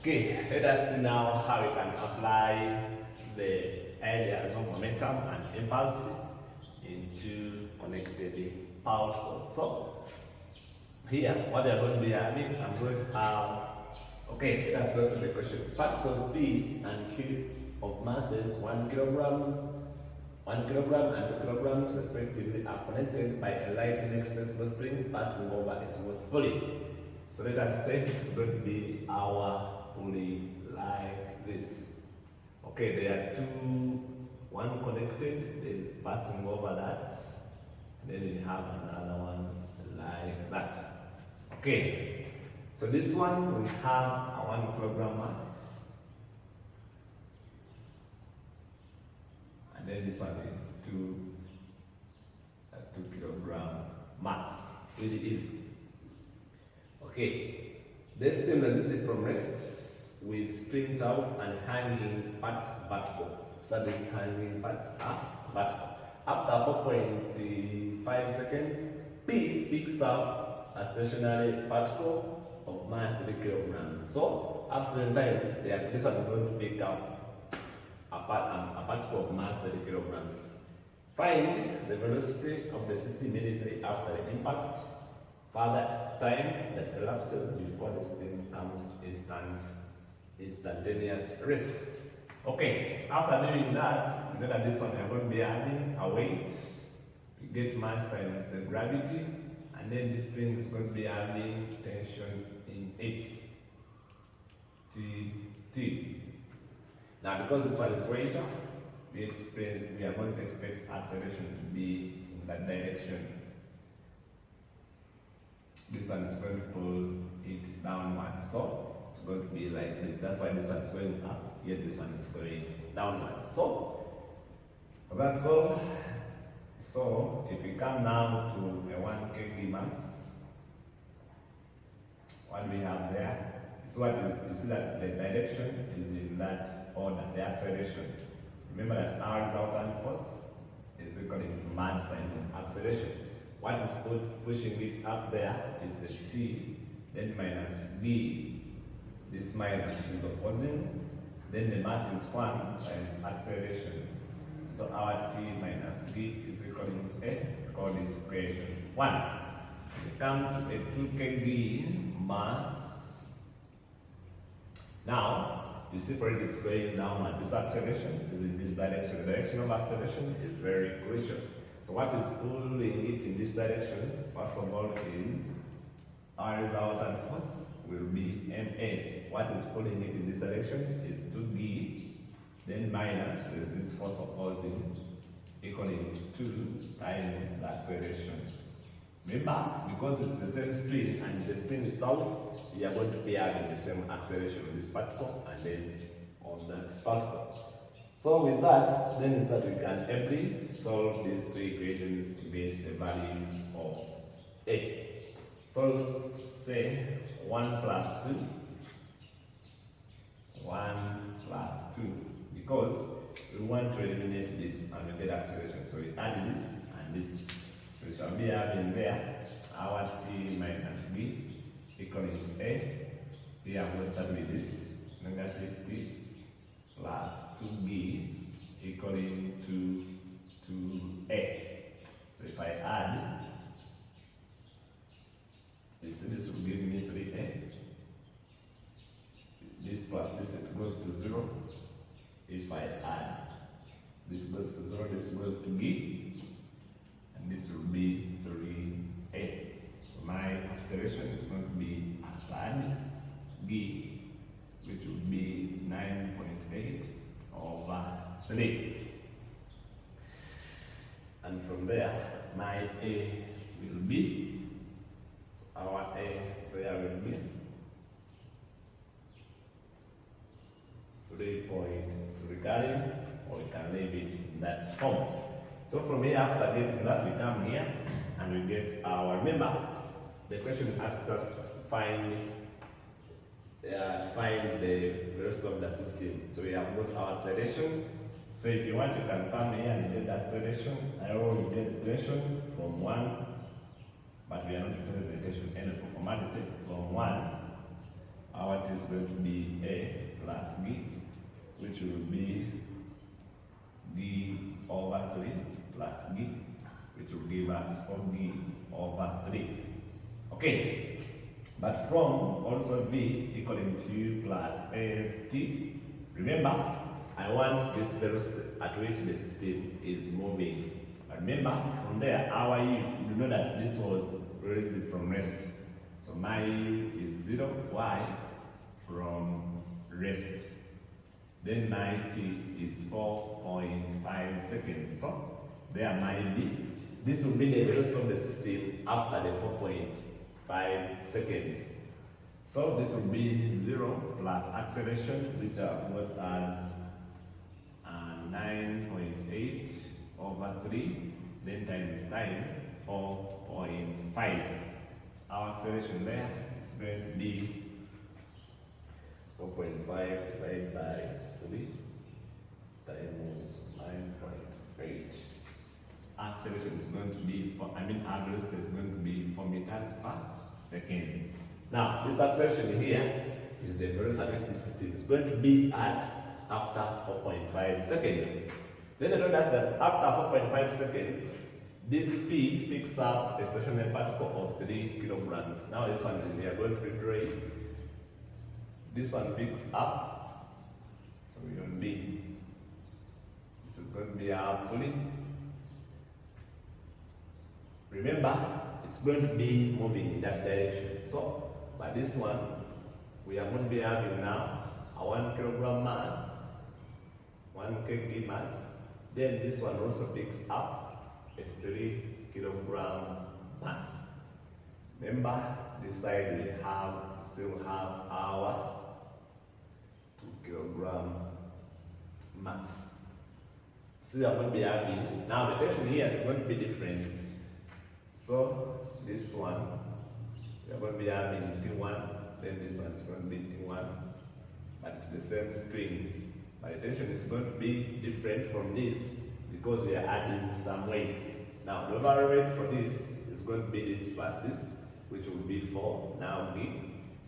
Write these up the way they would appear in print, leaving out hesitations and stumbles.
Okay, let us see now how we can apply the ideas of momentum and impulse into connected particles. So here, what we are going to be having, I'm going to have, okay, let us go through the question. Particles P and Q of masses 1 kilogram and 2 kilograms respectively are connected by a light inextensible spring passing over a smooth pulley. So let us say this is going to be our pulley like this. Okay, there are one connected, is passing over that, then we have another one like that. Okay, so this one we have a 1 kilogram mass, and then this one is 2 kilogram mass. Really easy. Okay, this thing resisted from rest with stringed out and hanging parts vertical. So these hanging parts are vertical. After 4.5 seconds, P picks up a stationary particle of mass 3 kilograms. So after the time, this one is going to pick up a particle of mass 30 kilograms. Find the velocity of the system immediately after the impact. Further time that elapses before the system comes to instantaneous rest. Okay, so after doing that, you know that this one we are going to be adding a weight. We get mass times the gravity, and then this thing is going to be having tension in it. T. Now, because this one is weight, we are going to expect acceleration to be in that direction. This one is going to pull it downward, so it's going to be like this. That's why this one is going up, yet this one is going downward. So that's all. So if we come now to a 1 kg mass, what we have there is what is, you see that the direction is in that order, the acceleration. Remember that R resultant force is equal to mass times acceleration. What is pushing it up there is the T, then minus B. This minus is opposing, then the mass is 1 times acceleration. So our T minus B is equal to A, call this equation 1. We come to a 2 kg mass. Now, you see for it it's going downwards. This acceleration is in this direction. The direction of acceleration is very crucial. So what is pulling it in this direction, first of all, is our resultant force will be MA. What is pulling it in this direction is 2G, then minus, there's this force opposing, equaling to 2 times the acceleration. Remember, because it's the same string and the string is out, we are going to be having the same acceleration on this particle and then on that particle. So with that, then instead we can ably solve these 3 equations to get the value of A. So say 1 plus 2, 1 plus 2, because we want to eliminate this and we get acceleration. So we add this and this. So we shall be having there our T minus B equaling to A. Here I'm going to start with this negative T plus 2B equaling to 2A. So if I add, you see this will give me 3A. This plus this, it goes to 0. If I add, this goes to 0, this goes to B, and this will be 3A. So my acceleration is going to be a third B, which will be 9.8 over 3. And from there, my A will be, so our A there will be 3.3 regarding, or we can leave it in that form. So from here, after getting that, we come here and we get our, remember, the question asks us to find the rest of the system. So we have got our acceleration. So if you want, you can come here and get the acceleration. I will get the tension from 1, but we are not getting the tension anymore. From formality from 1, our T is going to be A plus G, which will be D over 3 plus G, which will give us 4D over 3. Okay, but from also V equaling 2 plus AT, remember, I want this velocity at which the system is moving. But remember, from there, our U, you know that this was raised from rest. So my U is 0, Y from rest. Then my T is 4.5 seconds. So there my B. This will be the velocity of the system after the 4.5 seconds. So this will be 0 plus acceleration, which are what as 9.8 over 3, then times time, 4.5. So our acceleration there is going to be 4.5 divided by 3 times 9.8. Acceleration is going to be, our velocity is going to be 4 meters per second. Now, this acceleration here is the velocity of the system. It's going to be at after 4.5 seconds. Then notice that after 4.5 seconds, this P picks up a stationary particle of 3 kilograms. Now this one, we are going to redraw it. This one picks up, so we don't B. This is going to be our pulley. Remember, it's going to be moving in that direction. So, by this one, we are going to be having now a 1 kilogram mass, 1 kg mass. Then this one also picks up a 3 kilogram mass. Remember, this side we still have our 2 kilogram mass. So we are going to be having, now the tension here is going to be different. So this one, we are going to be having T1, then this one is going to be T1, but it's the same string. But the tension is going to be different from this because we are adding some weight. Now the overall weight for this is going to be this plus this, which will be 4 now G.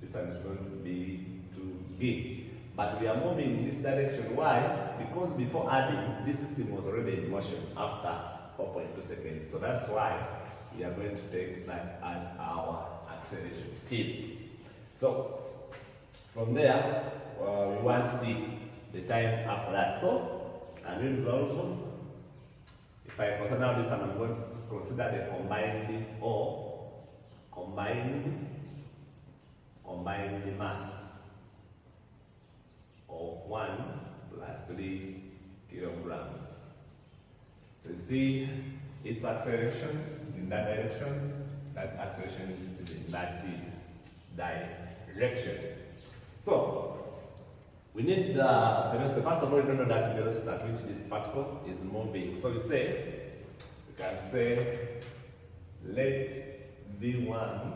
This one is going to be 2G. But we are moving in this direction. Why? Because before adding, this system was already in motion after 4.2 seconds. So that's why we are going to take that as our acceleration still. So from there, we want the time after that. So can we resolve? If I consider now this one, I'm going to consider the combined or combined mass of 1 plus 3 kilograms. So you see, its acceleration is in that direction, that acceleration is in that direction. So we need the velocity. First of all, we don't know that velocity at which this particle is moving. So we can say, let V1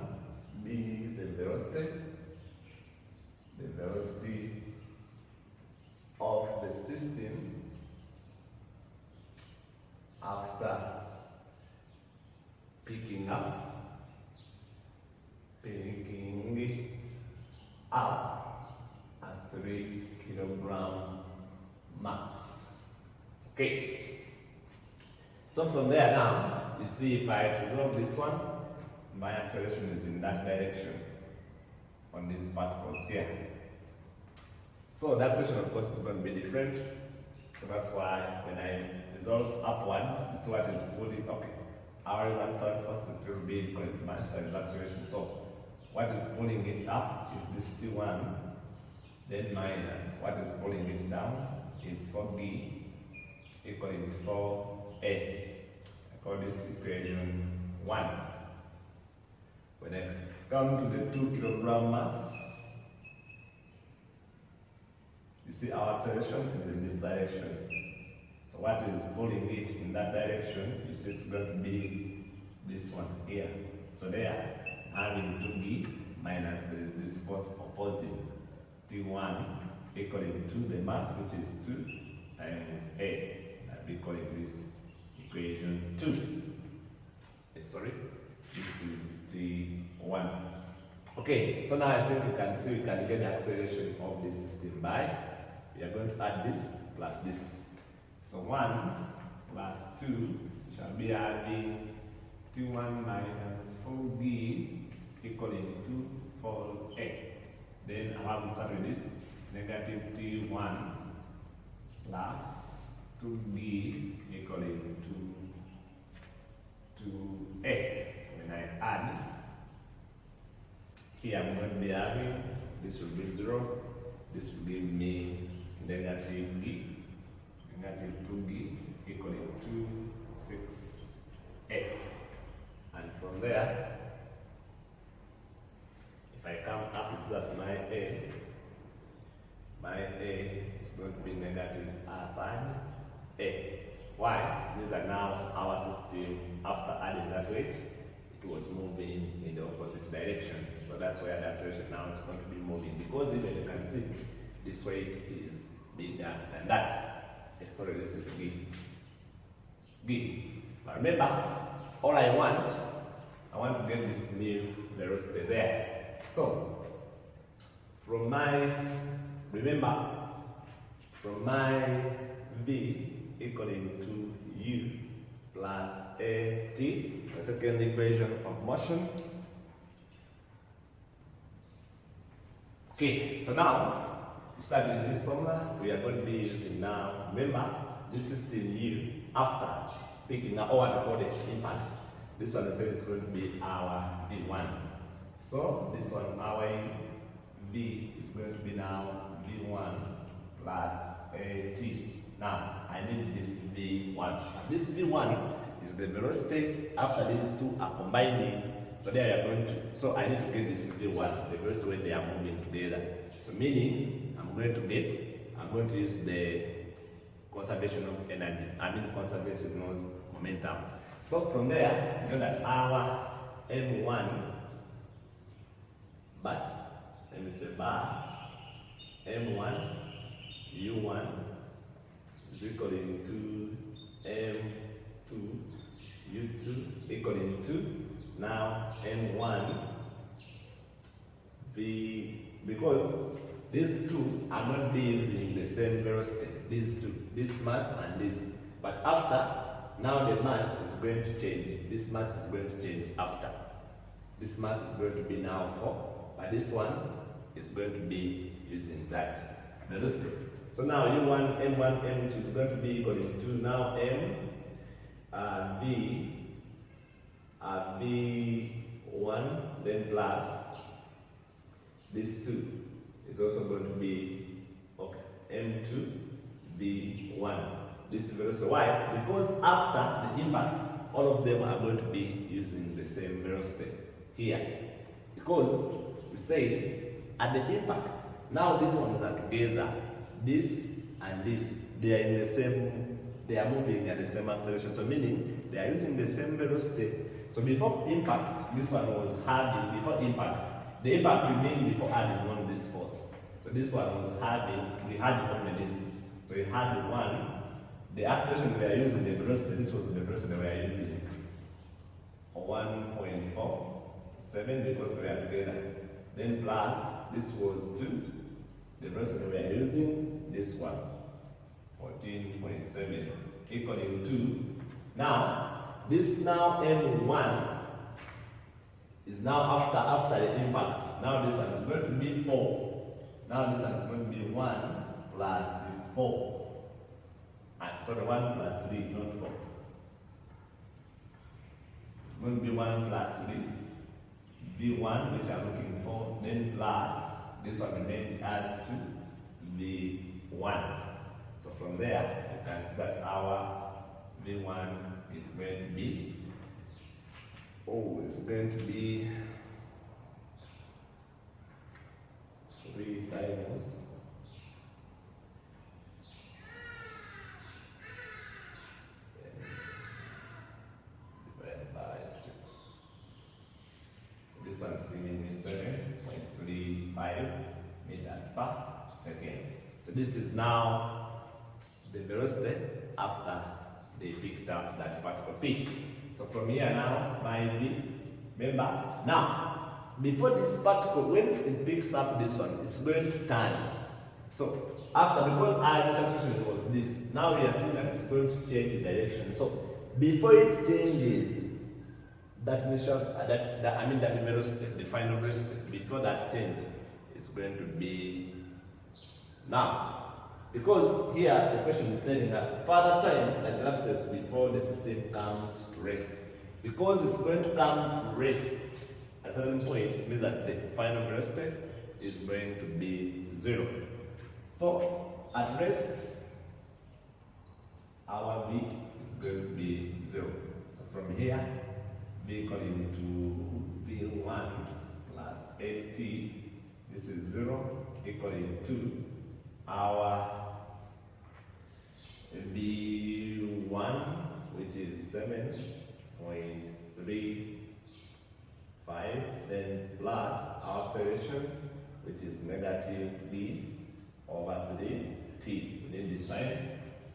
be the velocity of the system after picking up a 3 kilogram mass. Okay. So from there now, you see if I resolve this one, my acceleration is in that direction on these particles here. So the acceleration of course is going to be different. So that's why when I resolve upwards, this one is pulling. Okay. Our resultant first it will be equal to mass times acceleration. So what is pulling it up is this T1, then minus what is pulling it down is 4B equaling to 4A. I call this equation 1. When I come to the 2 kilogram mass, you see our acceleration is in this direction. So what is pulling it in that direction, you see it's going to be this one here. So there, having 2B minus there is this force opposing T1 equaling to the mass, which is 2 times A. I'll be calling this equation 2. Sorry, this is T1. Okay, so now I think you can see we can get the acceleration of this system by, we are going to add this plus this. So 1 plus 2 shall be adding T1 minus 4b equaling to 4a. Then I will start with this, negative T1 plus 2b equaling to 2a. So when I add, here I'm going to be having, this will be 0, this will give me negative b, negative 2b equaling to 6a. And from there, if I come up, it's that my a is going to be negative a. Why? It means that now our system, after adding that weight, it was moving in the opposite direction. So that's where the acceleration now is going to be moving. Because even you can see this weight is bigger than that. Sorry, this is b. But remember, all I want to get this new velocity there. So from my v equaling to u plus at, the second equation of motion. Okay, so now, starting this formula, we are going to be using now, remember, this system u, after picking up what we call the impact, this one is going to be our v1. So, this one, our v is going to be now v1 plus at. Now, I need this v1. This v1 is the velocity after these two are combining. So there you are going to, so I need to get this v1, the velocity when they are moving together. So meaning, I'm going to use the conservation of energy, conservation of momentum. So from there, you know that our m1, m1 u1 is equaling to m2 u2 equaling to now m1 v, because these two are not be using the same velocity, these two, this mass and this, but after, now the mass is going to change, this mass is going to change after. This mass is going to be now 4, but this one is going to be using that velocity. So now u1, m1, m2 is going to be equaling to now v1, then plus this 2 is also going to be m2 v1. This is velocity. Why? Because after the impact, all of them are going to be using the same velocity here. Because we say at the impact, now these ones are together. This and this, they are in the same, they are moving at the same acceleration. So meaning they are using the same velocity. So before impact, this one was having, before impact, the impact we made before adding on this force. So this one was having, we had only this. So we had one, the acceleration we are using, the velocity, this was the velocity we are using, 1.47 because we are together. Then plus, this was 2, the velocity we are using, this one, 14.7, equaling to, now, this now M1 is now after the impact. Now this one is going to be 4. Now this one is going to be 1 plus 4. Sorry, 1 plus 3, not 4. It's going to be 1 plus 3. V1, which I'm looking for, then plus, this one remains as 2, V1. So from there, you can see that our V1 is going to be, it's going to be 3 times divided by 6. So this one is giving me 7.35 meters per second. So this is now the velocity after they picked up that particle peak. So from here now, my V, remember, now, before this particle, when it picks up this one, it's going to turn. So after, because our initial position was this, now we are seeing that it's going to change the direction. So before it changes, that initial, that middle step, the final rest, before that change, is going to be now. Because here the question is telling us further time that elapses before the system comes to rest. Because it's going to come to rest at a certain point, it means that the final rest is going to be 0. So at rest, our V is going to be 0. So from here, V equaling to V1 plus 8t, this is 0, equaling to our V1, which is 7.35, then plus our acceleration, which is negative d over 3t. Within this time,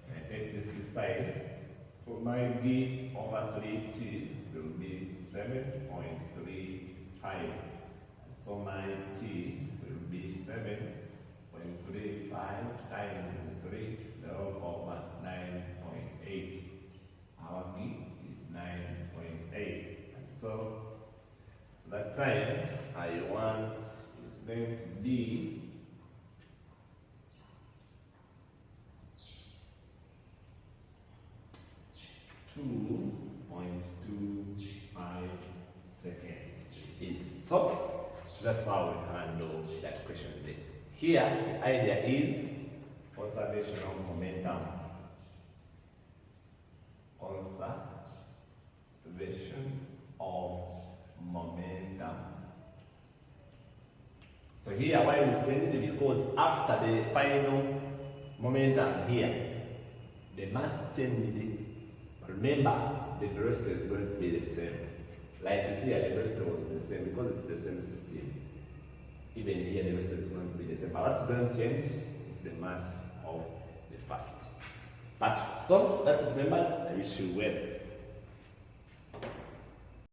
I take this side, so my d over 3t will be 7.35. So my t will be 7.35 times 3, the whole over 9.8. Our b is 9.8. So that time I want is going to be 2.25 seconds. So that's how we handle that question today. Here, the idea is conservation of momentum. Conservation of momentum. So here, why we change it? Because after the final momentum here, the mass changed. Remember, the velocity is going to be the same. Like you see here, the velocity was the same because it's the same system. Even here, the velocity is going to be the same. But what's going to change is the mass of the first part. So that's it, members. I wish you well.